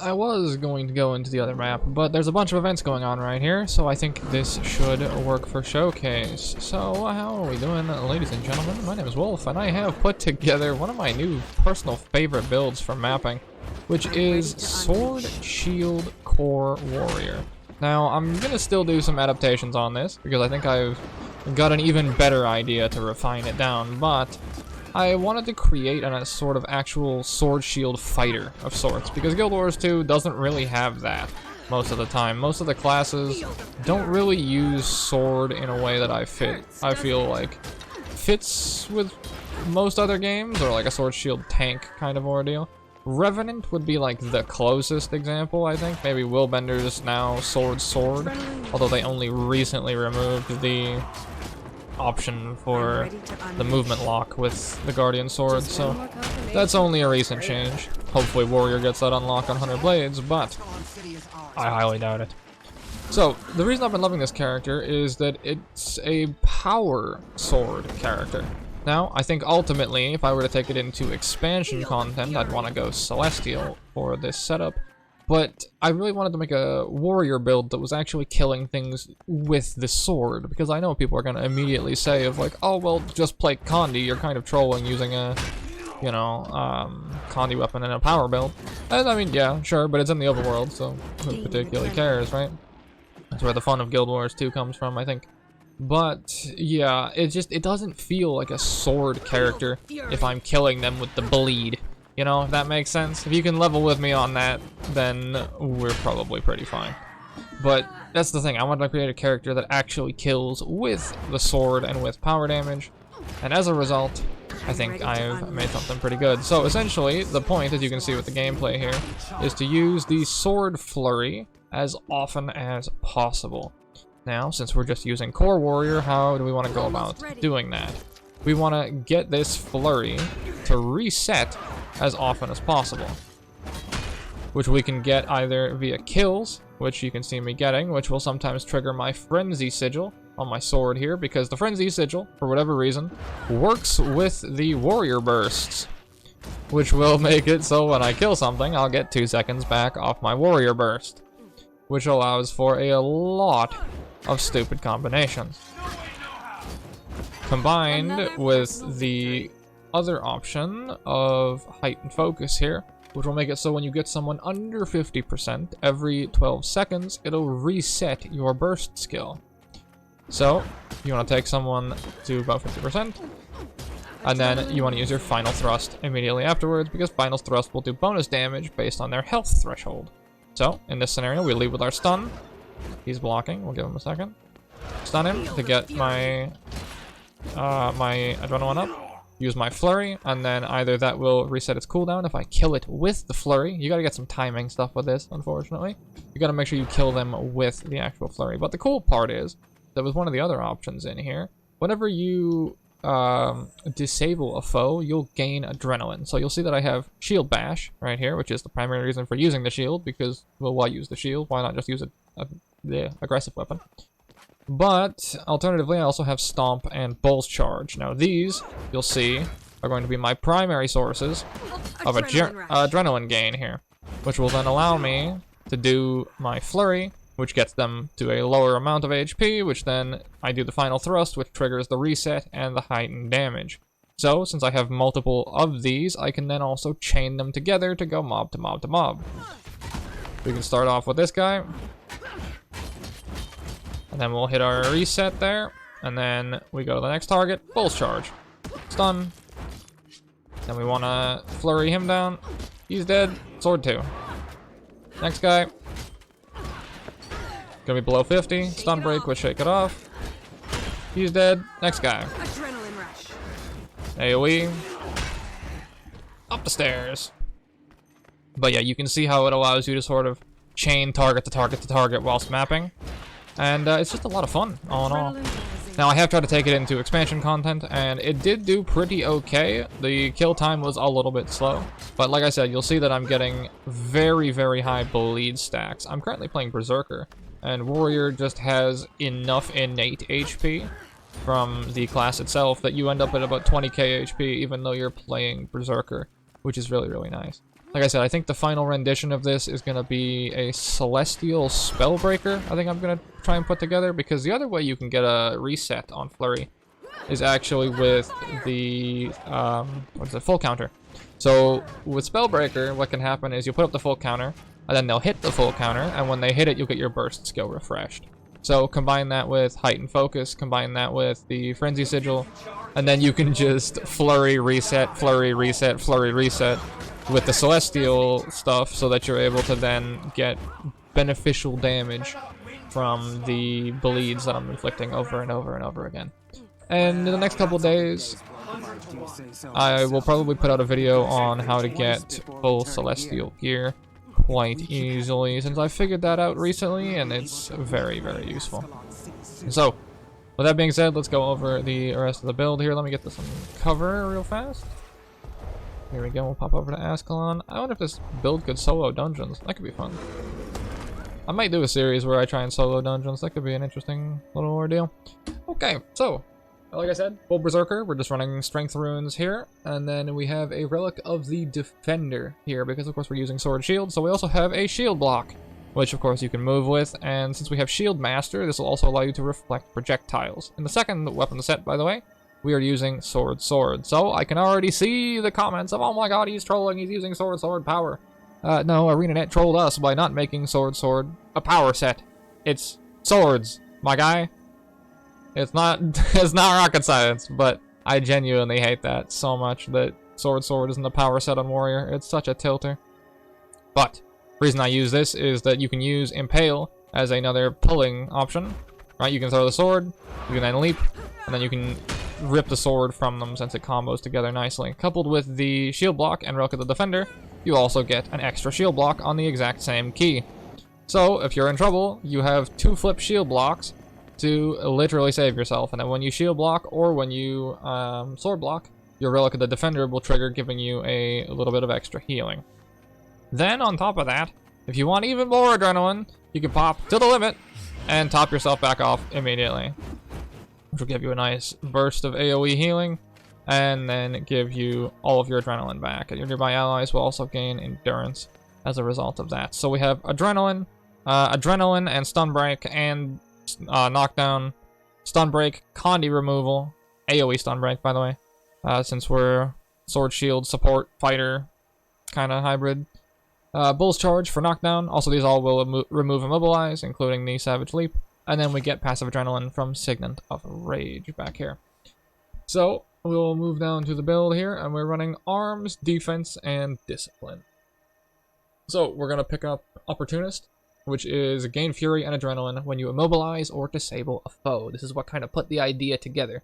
I was going to go into the other map, but there's a bunch of events going on right here, so I think this should work for showcase. So, how are we doing, ladies and gentlemen? My name is Wolf, and I have put together one of my new personal favorite builds for mapping, which is Sword, Shield, Core, Warrior. Now, I'm gonna still do some adaptations on this, because I think I've got an even better idea to refine it down, but I wanted to create a sort of actual sword shield fighter of sorts, because Guild Wars 2 doesn't really have that most of the time. Most of the classes don't really use sword in a way that I feel like fits with most other games, or like a sword shield tank kind of ordeal. Revenant would be like the closest example, I think. Maybe Willbender's now sword, although they only recently removed the option for the movement lock with the Guardian Sword, so that's only a recent change. Hopefully Warrior gets that unlock on 100 Blades, but I highly doubt it. So, the reason I've been loving this character is that it's a power sword character. Now, I think ultimately, if I were to take it into expansion content, I'd want to go Celestial for this setup. But I really wanted to make a warrior build that was actually killing things with the sword, because I know people are going to immediately say of like, oh, well, just play Condi, you're kind of trolling using a, you know, Condi weapon in a power build. And I mean, yeah, sure, but it's in the overworld, so who particularly cares, right? That's where the fun of Guild Wars 2 comes from, I think. But, yeah, it doesn't feel like a sword character if I'm killing them with the bleed. You know, if that makes sense. If you can level with me on that, then we're probably pretty fine. But that's the thing, I wanted to create a character that actually kills with the sword and with power damage. And as a result, I think I've made something pretty good. So essentially, the point, as you can see with the gameplay here, is to use the sword flurry as often as possible. Now, since we're just using Core Warrior, how do we want to go about doing that? We want to get this flurry to reset as often as possible, which we can get either via kills, which you can see me getting, which will sometimes trigger my Frenzy Sigil on my sword here, because the Frenzy Sigil, for whatever reason, works with the Warrior Bursts, which will make it so when I kill something, I'll get 2 seconds back off my Warrior Burst, which allows for a lot of stupid combinations. Combined with the other option of heightened focus here, which will make it so when you get someone under 50%, every 12 seconds, it'll reset your burst skill. So, you want to take someone to about 50%, and then you want to use your final thrust immediately afterwards, because final thrust will do bonus damage based on their health threshold. So, in this scenario, we lead with our stun. He's blocking, we'll give him a second. Stun him to get my adrenaline up. Use my flurry, and then either that will reset its cooldown if I kill it with the flurry. You gotta get some timing stuff with this, unfortunately. You gotta make sure you kill them with the actual flurry. But the cool part is that with one of the other options in here, whenever you disable a foe, you'll gain adrenaline. So you'll see that I have Shield Bash right here, which is the primary reason for using the shield, because, well, why use the shield? Why not just use the aggressive weapon? But, alternatively, I also have Stomp and Bull's Charge. Now these, you'll see, are going to be my primary sources of adrenaline gain here, which will then allow me to do my Flurry, which gets them to a lower amount of HP, which then I do the final thrust, which triggers the reset and the heightened damage. So, since I have multiple of these, I can then also chain them together to go mob to mob to mob. We can start off with this guy. And then we'll hit our reset there, and then we go to the next target, Bull's Charge. Stun. Then we want to flurry him down. He's dead. Sword 2. Next guy. Gonna be below 50. Stun break with Shake It Off. He's dead. Next guy. AoE. Up the stairs. But yeah, you can see how it allows you to sort of chain target to target to target whilst mapping. And it's just a lot of fun, all in all. Now, I have tried to take it into expansion content, and it did do pretty okay. The kill time was a little bit slow. But like I said, you'll see that I'm getting very, very high bleed stacks. I'm currently playing Berserker, and Warrior just has enough innate HP from the class itself that you end up at about 20k HP, even though you're playing Berserker, which is really, really nice. Like I said, I think the final rendition of this is going to be a Celestial Spellbreaker. I think I'm going to try and put together, because the other way you can get a reset on Flurry is actually with the, what is it, full counter. So with Spellbreaker, what can happen is you put up the full counter, and then they'll hit the full counter, and when they hit it, you'll get your burst skill refreshed. So combine that with Heightened Focus, combine that with the Frenzy Sigil, and then you can just Flurry Reset, Flurry Reset, Flurry Reset with the Celestial stuff, so that you're able to then get beneficial damage from the bleeds that I'm inflicting over and over and over again. And in the next couple days, I will probably put out a video on how to get full Celestial gear quite easily, since I figured that out recently, and it's very, very useful. So, with that being said, let's go over the rest of the build here. Let me get this on cover real fast. Here we go, we'll pop over to Ascalon. I wonder if this build could solo dungeons. That could be fun. I might do a series where I try and solo dungeons. That could be an interesting little ordeal. Okay, so, like I said, full Berserker. We're just running Strength Runes here. And then we have a Relic of the Defender here, because of course we're using Sword Shield. So we also have a Shield Block, which of course you can move with. And since we have Shield Master, this will also allow you to reflect projectiles. In the second weapon set, by the way, we are using Sword. So I can already see the comments of, oh my god, he's trolling, he's using Sword power. No, ArenaNet trolled us by not making Sword a power set. It's swords, my guy. It's not it's not rocket science, but I genuinely hate that so much, that Sword isn't a power set on Warrior. It's such a tilter. But the reason I use this is that you can use Impale as another pulling option. Right, you can throw the sword, you can then leap, and then you can rip the sword from them since it combos together nicely. Coupled with the shield block and Relic of the Defender, you also get an extra shield block on the exact same key. So if you're in trouble, you have 2 flip shield blocks to literally save yourself. And then when you shield block or when you sword block, your Relic of the Defender will trigger, giving you a little bit of extra healing. Then on top of that, if you want even more adrenaline, you can pop to the limit and top yourself back off immediately, which will give you a nice burst of AoE healing, and then give you all of your adrenaline back. And your nearby allies will also gain endurance as a result of that. So we have adrenaline and stun break, and knockdown, stun break, condi removal, AoE stun break, by the way, since we're sword shield support fighter kind of hybrid. Bull's Charge for knockdown. Also, these all will remove Immobilize, including the Savage Leap. And then we get passive adrenaline from Signet of Rage back here. So, we'll move down to the build here, and we're running Arms, Defense, and Discipline. So, we're going to pick up Opportunist, which is gain Fury and Adrenaline when you immobilize or disable a foe. This is what kind of put the idea together.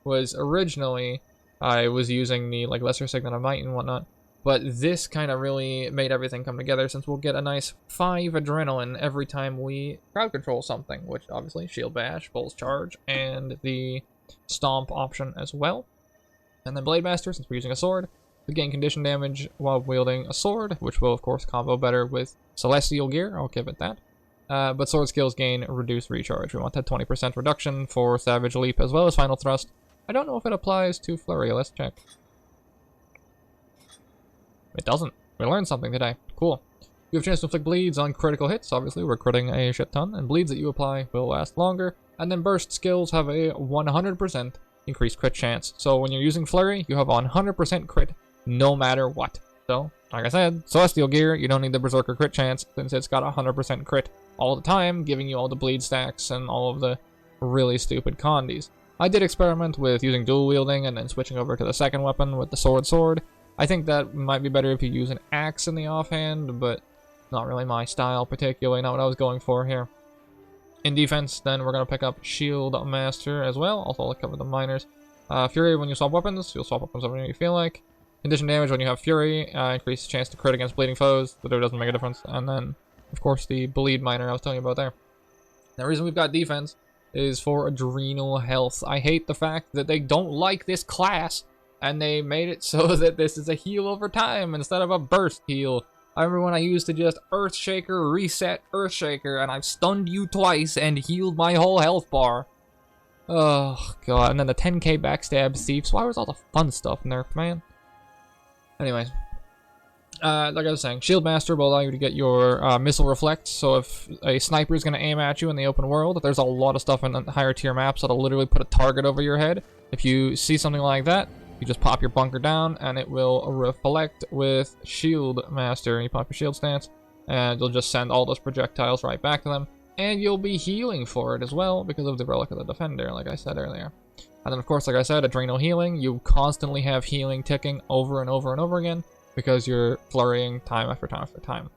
Was originally, I was using the Lesser Signet of Might and whatnot, but this kind of really made everything come together, since we'll get a nice 5 adrenaline every time we crowd control something, which obviously Shield Bash, Bull's Charge, and the Stomp option as well. And then Blade Master, since we're using a sword, we gain condition damage while wielding a sword, which will of course combo better with Celestial gear, I'll give it that. But sword skills gain reduced recharge. We want that 20% reduction for Savage Leap as well as Final Thrust. I don't know if it applies to Flurry, let's check. It doesn't. We learned something today. Cool. You have a chance to inflict bleeds on critical hits. Obviously, we're critting a shit ton, and bleeds that you apply will last longer. And then burst skills have a 100% increased crit chance. So when you're using Flurry, you have 100% crit no matter what. So, like I said, Celestial gear, you don't need the Berserker crit chance, since it's got 100% crit all the time, giving you all the bleed stacks and all of the really stupid condis. I did experiment with using dual wielding and then switching over to the second weapon with the sword. I think that might be better if you use an axe in the offhand, but not really my style particularly, not what I was going for here. In defense, then we're going to pick up Shield Master as well, also I'll cover the minors. Fury, when you swap weapons, you'll swap weapons whenever you feel like. Condition damage when you have Fury, increased chance to crit against bleeding foes, but it doesn't make a difference. And then, of course, the bleed minor I was telling you about there. The reason we've got defense is for adrenal health. I hate the fact that they don't like this class, and they made it so that this is a heal over time instead of a burst heal. I remember when I used to just Earthshaker, reset, Earthshaker, and I've stunned you twice and healed my whole health bar. Oh, God. And then the 10k backstab thieves. Why was all the fun stuff nerfed, man? Anyways. Like I was saying, Shield Master will allow you to get your missile reflect, so if a sniper is going to aim at you in the open world, there's a lot of stuff in the higher tier maps that'll literally put a target over your head. If you see something like that, you just pop your bunker down, and it will reflect with Shield Master, and you pop your shield stance, and you'll just send all those projectiles right back to them, and you'll be healing for it as well, because of the Relic of the Defender, like I said earlier. And then, of course, like I said, Adrenal Healing, you constantly have healing ticking over and over and over again, because you're flurrying time after time after time.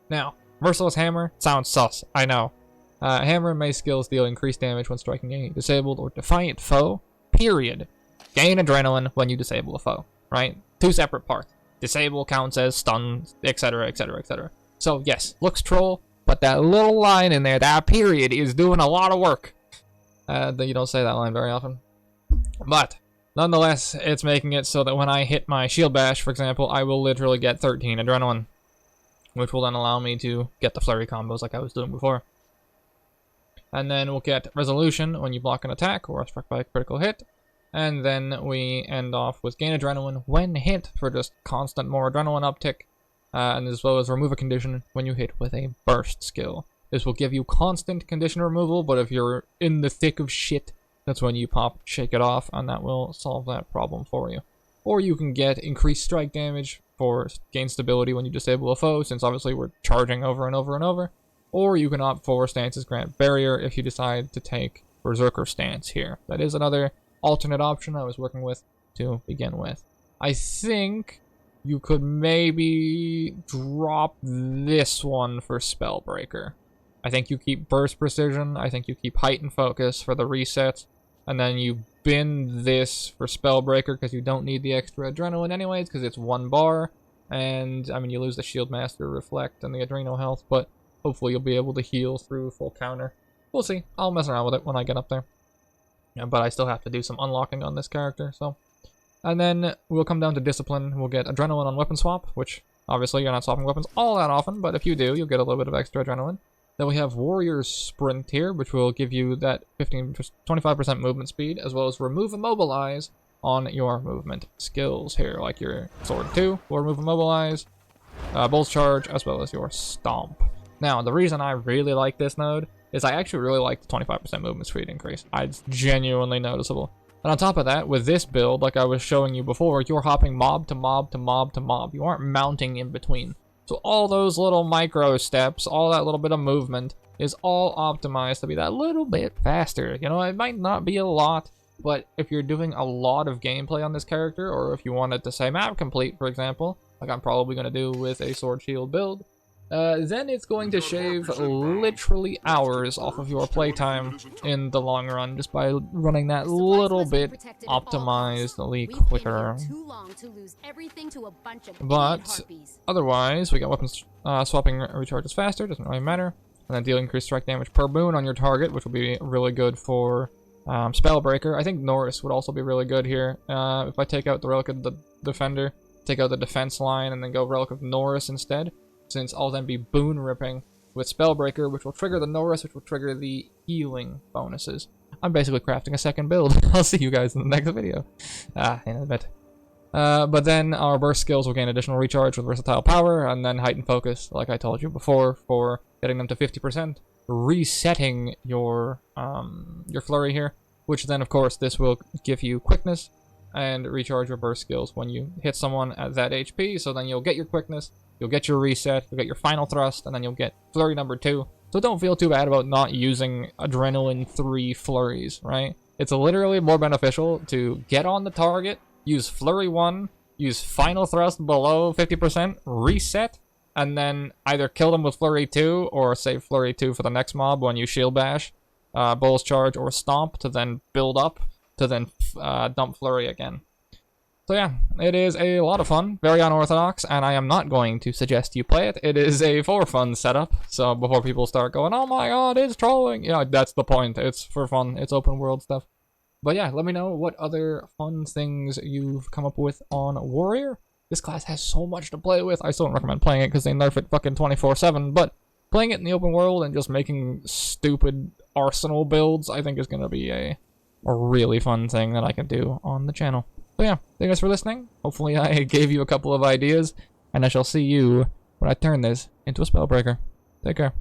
Now, Merciless Hammer sounds sus, I know. Hammer and Mace skills deal increased damage when striking a disabled or defiant foe, period. Gain adrenaline when you disable a foe, right? Two separate parts. Disable counts as stun, etc, etc, etc. So, yes, looks troll, but that little line in there, that period, is doing a lot of work. You don't say that line very often. But nonetheless, it's making it so that when I hit my shield bash, for example, I will literally get 13 adrenaline, which will then allow me to get the flurry combos like I was doing before. And then we'll get resolution when you block an attack or are struck by a critical hit. And then we end off with gain adrenaline when hit for just constant more adrenaline uptick. And as well as remove a condition when you hit with a burst skill. This will give you constant condition removal, but if you're in the thick of shit, that's when you pop Shake It Off, and that will solve that problem for you. Or you can get increased strike damage for gain stability when you disable a foe, since obviously we're charging over and over and over. Or you can opt for Stance's Grant Barrier if you decide to take Berserker Stance here. That is another alternate option I was working with to begin with. I think you could maybe drop this one for Spellbreaker. I think you keep Burst Precision, I think you keep Heightened Focus for the resets, and then you bin this for Spellbreaker because you don't need the extra adrenaline anyways because it's 1 bar. And, I mean, you lose the Shield Master Reflect and the Adrenal Health, but hopefully you'll be able to heal through full counter. We'll see. I'll mess around with it when I get up there. Yeah, but I still have to do some unlocking on this character, so. And then we'll come down to Discipline. We'll get Adrenaline on Weapon Swap, which obviously you're not swapping weapons all that often, but if you do, you'll get a little bit of extra adrenaline. Then we have Warrior's Sprint here, which will give you that 25% movement speed, as well as Remove Immobilize on your movement skills here, like your Sword 2 will remove Immobilize, Bulls Charge, as well as your Stomp. Now, the reason I really like this node is I actually really like the 25% movement speed increase. It's genuinely noticeable. And on top of that, with this build, like I was showing you before, you're hopping mob to mob to mob to mob. You aren't mounting in between. So all those little micro steps, all that little bit of movement is all optimized to be that little bit faster. You know, it might not be a lot, but if you're doing a lot of gameplay on this character, or if you wanted to say map complete, for example, like I'm probably going to do with a Sword Shield build, then it's going to shave literally hours off of your playtime in the long run just by running that little bit optimizedly quicker. But otherwise, we got weapons swapping recharges faster, doesn't really matter. And then deal increased strike damage per boon on your target, which will be really good for Spellbreaker. I think Norris would also be really good here. If I take out the Relic of the Defender, take out the defense line, and then go Relic of Norris instead, since I'll then be boon ripping with Spellbreaker, which will trigger the Norris, which will trigger the healing bonuses. I'm basically crafting a second build. I'll see you guys in the next video. In a bit. But then our burst skills will gain additional recharge with versatile power, and then heightened focus, like I told you before, for getting them to 50%, resetting your flurry here, which then, of course, this will give you quickness and recharge your burst skills when you hit someone at that HP, so then you'll get your quickness, you'll get your reset, you'll get your final thrust, and then you'll get flurry number 2. So don't feel too bad about not using Adrenaline 3 flurries, right? It's literally more beneficial to get on the target, use flurry 1, use final thrust below 50%, reset, and then either kill them with flurry 2 or save flurry 2 for the next mob when you shield bash, Bulls Charge, or Stomp to then build up, to then dump flurry again. So yeah, it is a lot of fun, very unorthodox, and I am not going to suggest you play it. It is a for fun setup, so before people start going, oh my god, it's trolling, yeah, that's the point. It's for fun, it's open world stuff. But yeah, let me know what other fun things you've come up with on Warrior. This class has so much to play with. I still don't recommend playing it because they nerf it fucking 24/7, but playing it in the open world and just making stupid arsenal builds, I think is going to be a really fun thing that I can do on the channel. So yeah, thank you guys for listening. Hopefully I gave you a couple of ideas. and I shall see you when I turn this into a spellbreaker. Take care.